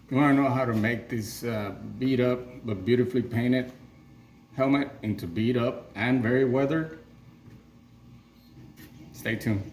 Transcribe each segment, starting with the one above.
You want to know how to make this beat up but beautifully painted helmet into beat up and very weathered? Stay tuned.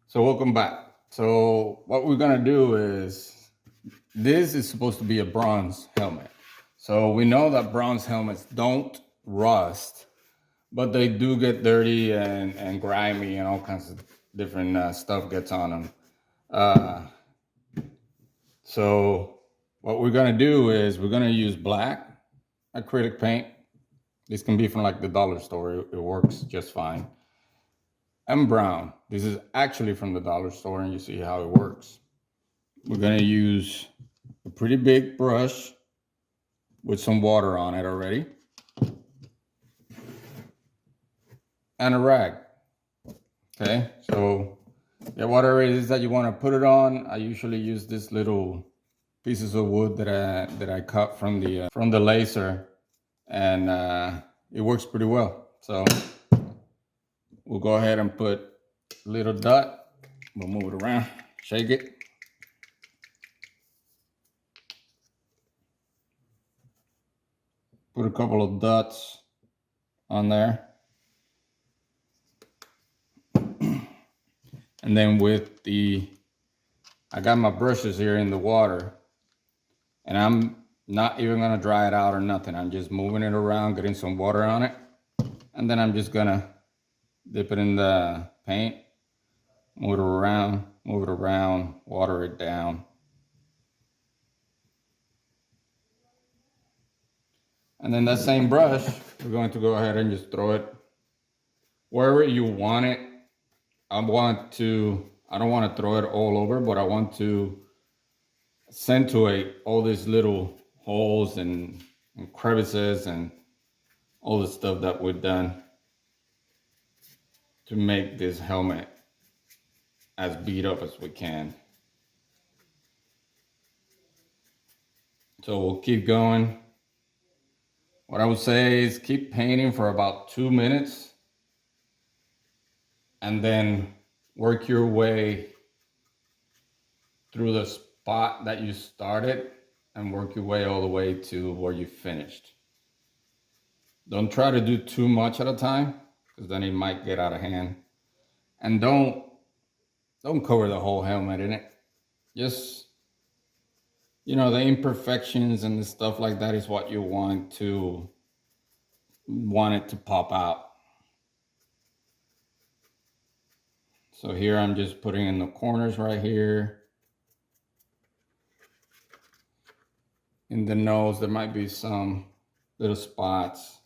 So welcome back. So what we're gonna do is, this is supposed to be a bronze helmet. So we know that bronze helmets don't rust, but they do get dirty and grimy and all kinds of different stuff gets on them. Uh, so what we're gonna do is we're gonna use black acrylic paint. This can be from like the dollar store. It works just fine. And brown. This is actually from the dollar store, and you see how it works. We're gonna use a pretty big brush with some water on it already, and a rag. Okay, so yeah, whatever it is that you want to put it on. I usually use this little pieces of wood that I cut from the laser, and it works pretty well. So we'll go ahead and put a little dot. We'll move it around, shake it. Put a couple of dots on there. And then I got my brushes here in the water, and I'm not even gonna dry it out or nothing. I'm just moving it around, getting some water on it. And then I'm just gonna dip it in the paint, move it around, water it down. And then that same brush, we're going to go ahead and just throw it wherever you want it. I don't want to throw it all over, but I want to accentuate all these little holes and crevices and all the stuff that we've done to make this helmet as beat up as we can. So we'll keep going. What I would say is keep painting for about 2 minutes, and then work your way through the spot that you started and work your way all the way to where you finished. Don't try to do too much at a time, because then it might get out of hand. And don't cover the whole helmet in it. Just, the imperfections and the stuff like that is what you want it to pop out. So here I'm just putting in the corners right here. In the nose, there might be some little spots.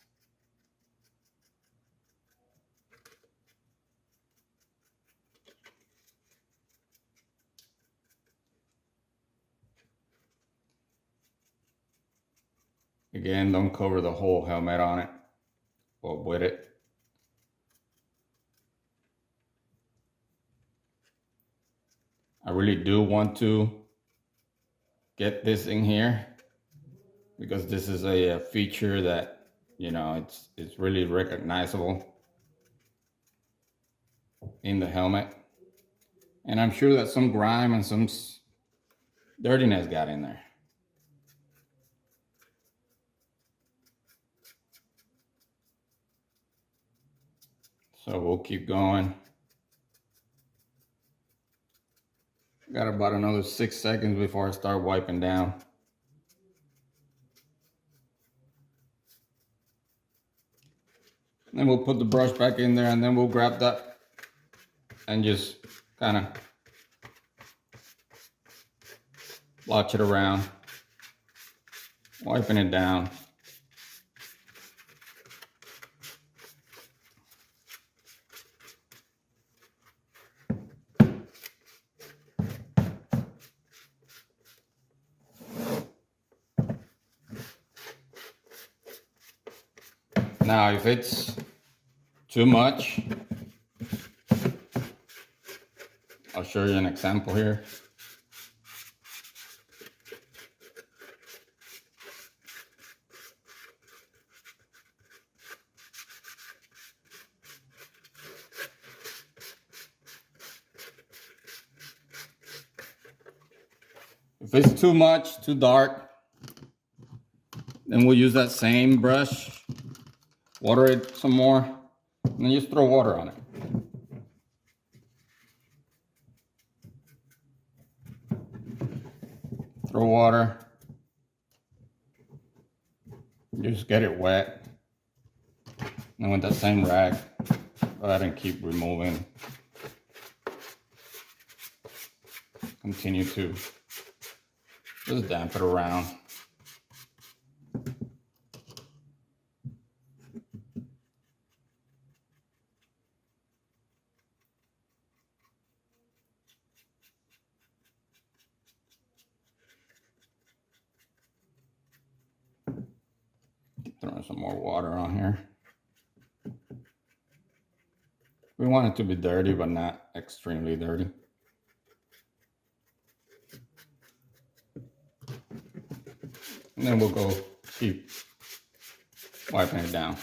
Again, don't cover the whole helmet on it or with it. I really do want to get this in here, because this is a feature that, it's really recognizable in the helmet. And I'm sure that some grime and some dirtiness got in there. So we'll keep going. Got about another 6 seconds before I start wiping down. Then we'll put the brush back in there, and then we'll grab that and just kind of blotch it around, wiping it down. Now, if it's too much, I'll show you an example here. If it's too much, too dark, then we'll use that same brush, water it some more, and then just throw water on it. Throw water, just get it wet. And with that same rag, go ahead and keep removing. Continue to just damp it around. Throwing some more water on here. We want it to be dirty, but not extremely dirty. And then we'll go keep wiping it down.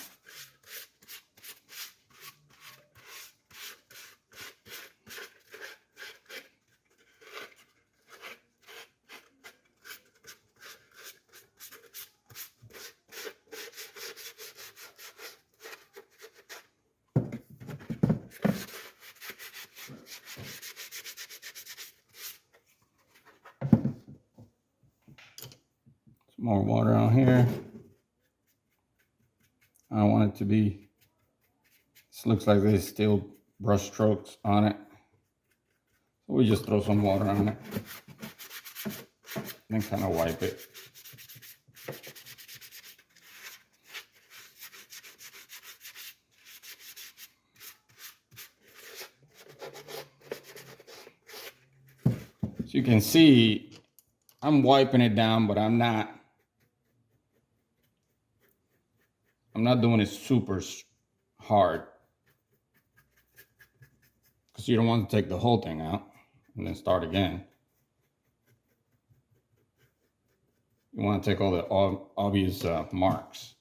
Some more water on here. I don't want it to be, this looks like there's still brush strokes on it. So we just throw some water on it and kind of wipe it. So you can see I'm wiping it down, but I'm not doing it super hard, because you don't want to take the whole thing out and then start again. You want to take all the obvious marks.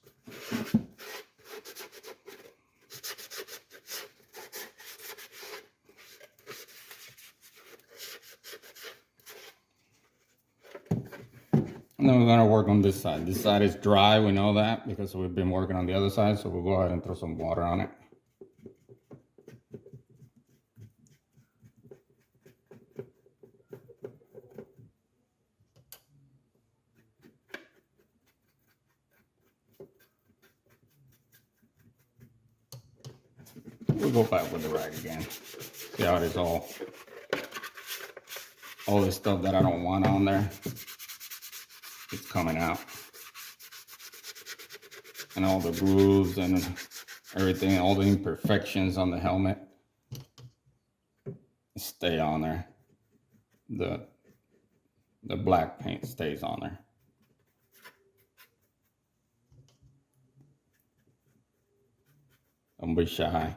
And then we're going to work on this side. This side is dry, we know that, because we've been working on the other side, so we'll go ahead and throw some water on it. We'll go back with the rag again. See how it is all this stuff that I don't want on there. It's coming out. And all the grooves and everything, all the imperfections on the helmet stay on there. The black paint stays on there. Don't be shy.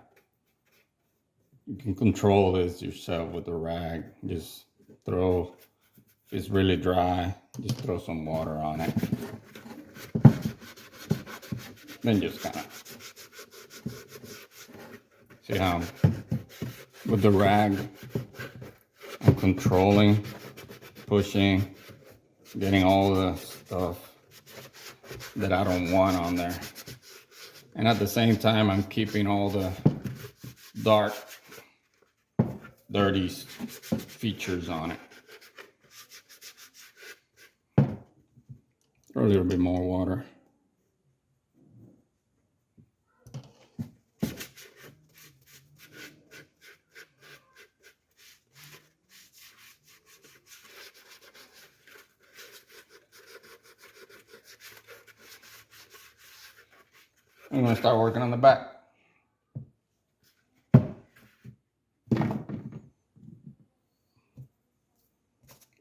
You can control this yourself with the rag. Just throw, if it's really dry, just throw some water on it. Then just kind of see how with the rag I'm controlling, pushing, getting all the stuff that I don't want on there. And at the same time, I'm keeping all the dark, dirty features on it. Throw a little bit more water. I'm going to start working on the back.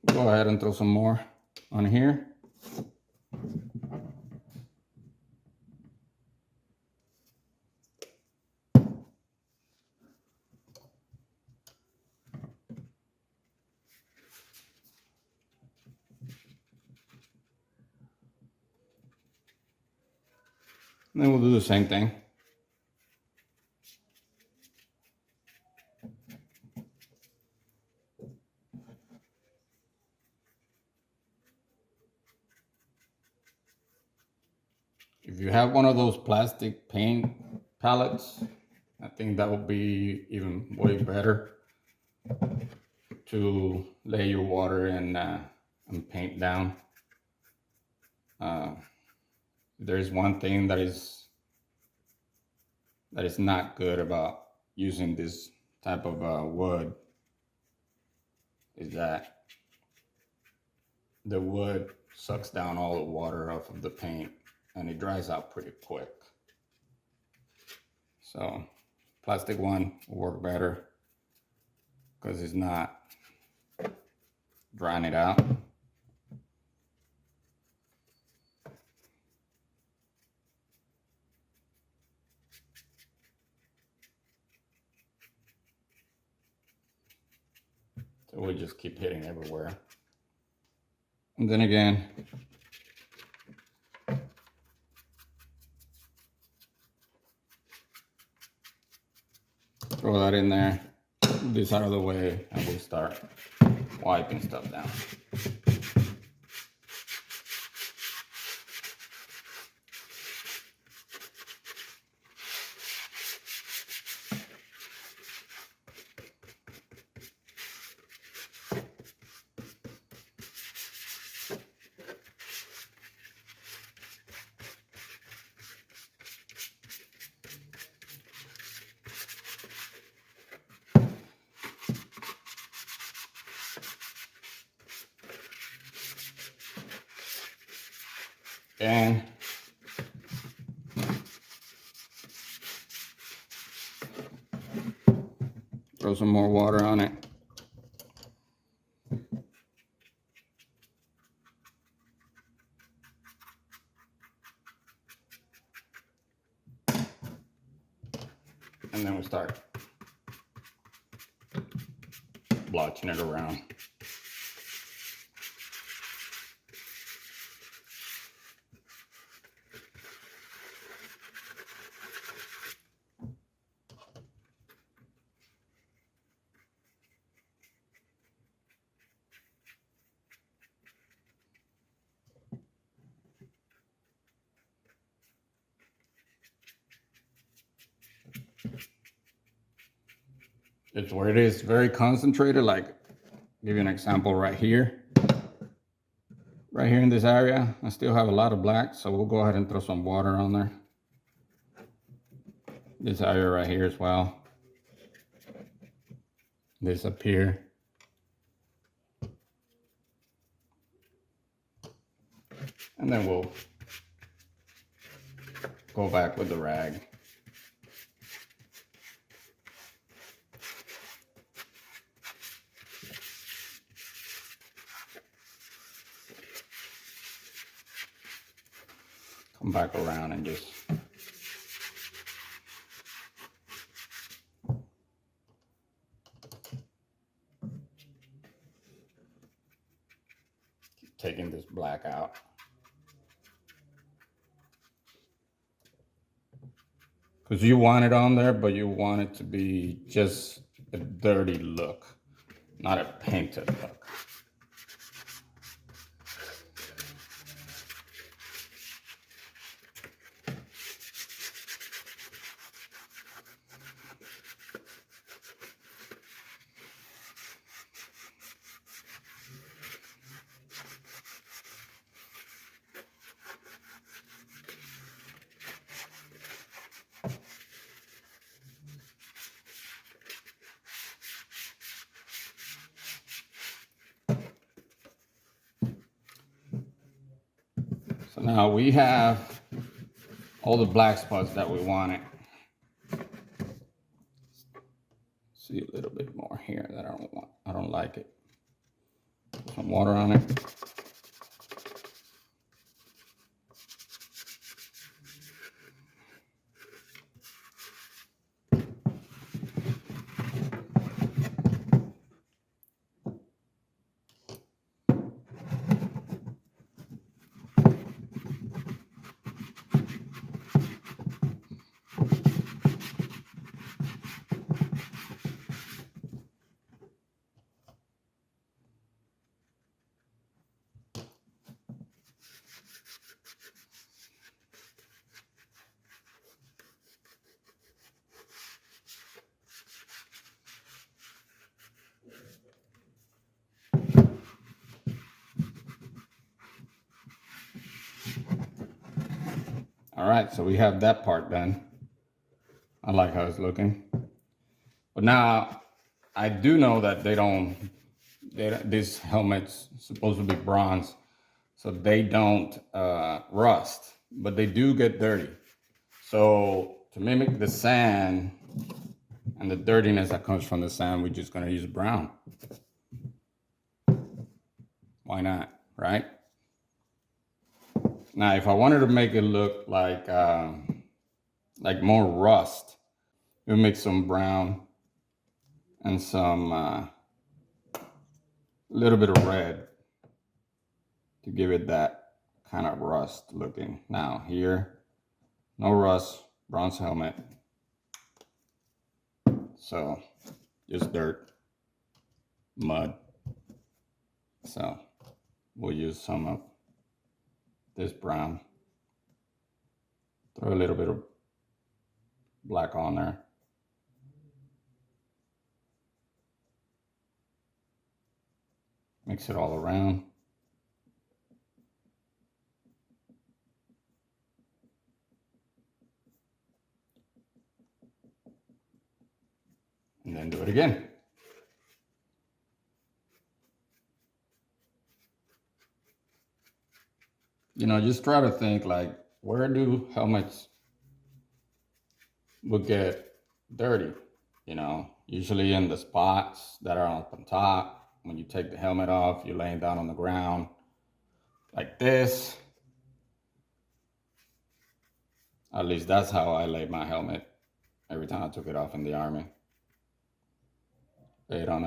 Go ahead and throw some more on here. And then we'll do the same thing. If you have one of those plastic paint palettes, I think that would be even way better to lay your water and paint down. There's one thing that is not good about using this type of wood, is that the wood sucks down all the water off of the paint and it dries out pretty quick. So plastic one will work better because it's not drying it out. So we just keep hitting everywhere. And then again, throw that in there, this out of the way, and we'll start wiping stuff down. And throw some more water on it. And then we start blotching it around. It's where it is very concentrated. Like, give you an example right here. Right here in this area, I still have a lot of black, so we'll go ahead and throw some water on there. This area right here as well. This up here. And then we'll go back with the rag. Come back around and just keep taking this black out. Because you want it on there, but you want it to be just a dirty look, not a painted look. So now we have all the black spots that we wanted. See a little bit more here that I don't like it. Put some water on it. All right, so we have that part done. I like how it's looking. But now I do know that this helmet's supposed to be bronze, so they don't rust, but they do get dirty. So to mimic the sand and the dirtiness that comes from the sand, we're just gonna use brown. Why not, right? Now, if I wanted to make it look like more rust, we'll make some brown and some little bit of red to give it that kind of rust looking. Now here, no rust, bronze helmet. So just dirt, mud. So we'll use some of this brown. Throw a little bit of black on there. Mix it all around. And then do it again. You know, just try to think like, where do helmets would get dirty? You know, usually in the spots that are up on top. When you take the helmet off, you're laying down on the ground like this. At least that's how I laid my helmet every time I took it off in the Army. Lay it on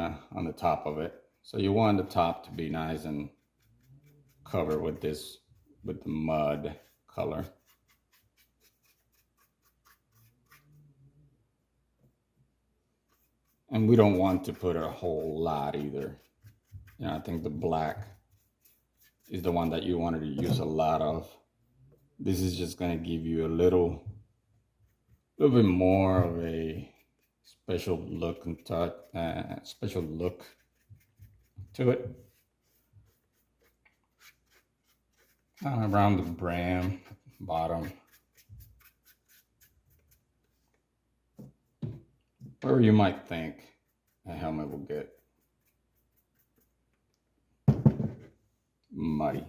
the top of it. So you want the top to be nice and covered with the mud color. And we don't want to put a whole lot either. You know, I think the black is the one that you wanted to use a lot of. This is just going to give you a little bit more of a special look and touch, special look to it. Around the brim, bottom, wherever you might think a helmet will get muddy.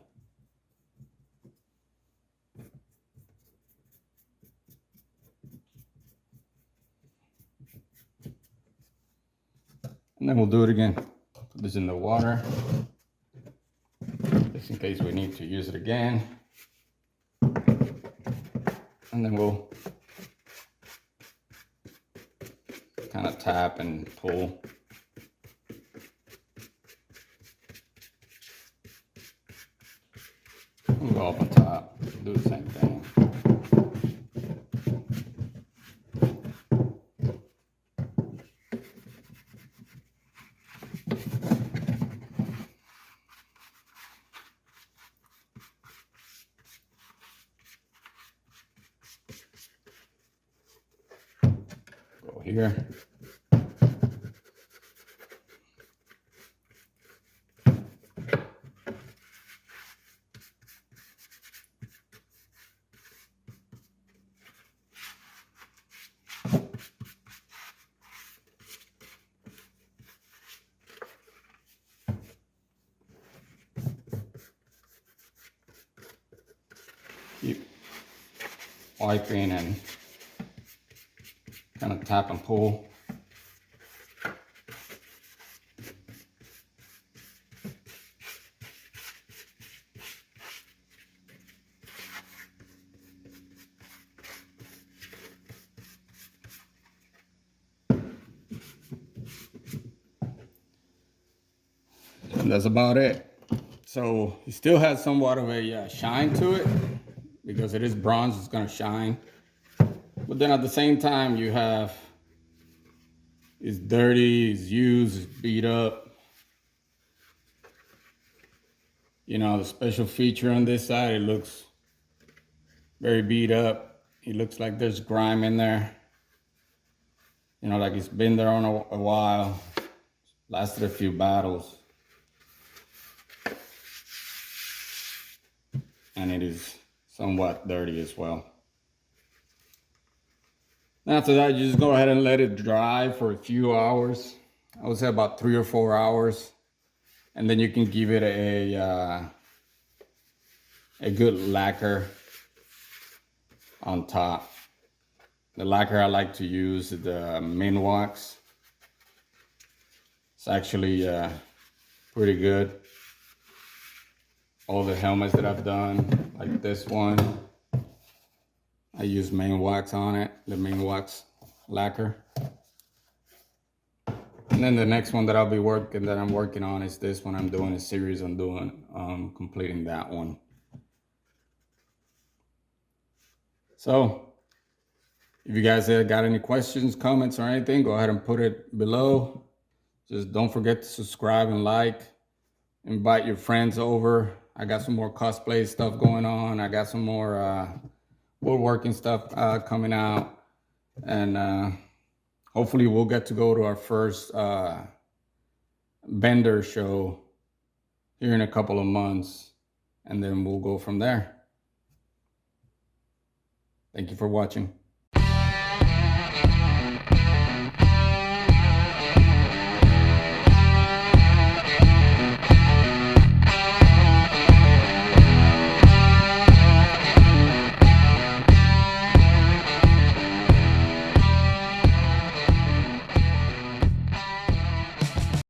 And then we'll do it again. Put this in the water, just in case we need to use it again. And then we'll kind of tap and pull. We'll go up on top, do the same thing. Go here. Keep wiping and kind of tap and pull. And that's about it. So it still has somewhat of a shine to it because it is bronze, it's gonna shine. But then at the same time, you have, it's dirty, it's used, it's beat up. You know, the special feature on this side, it looks very beat up. It looks like there's grime in there. You know, like it's been there on a while, lasted a few battles. And it is somewhat dirty as well. After that, you just go ahead and let it dry for a few hours. I would say about 3 or 4 hours. And then you can give it a good lacquer on top. The lacquer I like to use is the Main Wax. It's actually pretty good. All the helmets that I've done, like this one, I use Main Wax on it, the Main Wax lacquer. And then the next one that I'm working on is this one. I'm doing a series on completing that one. So if you guys got any questions, comments, or anything, go ahead and put it below. Just don't forget to subscribe and like. Invite your friends over. I got some more cosplay stuff going on. I got some more woodworking stuff coming out. And hopefully we'll get to go to our first vendor show here in a couple of months. And then we'll go from there. Thank you for watching.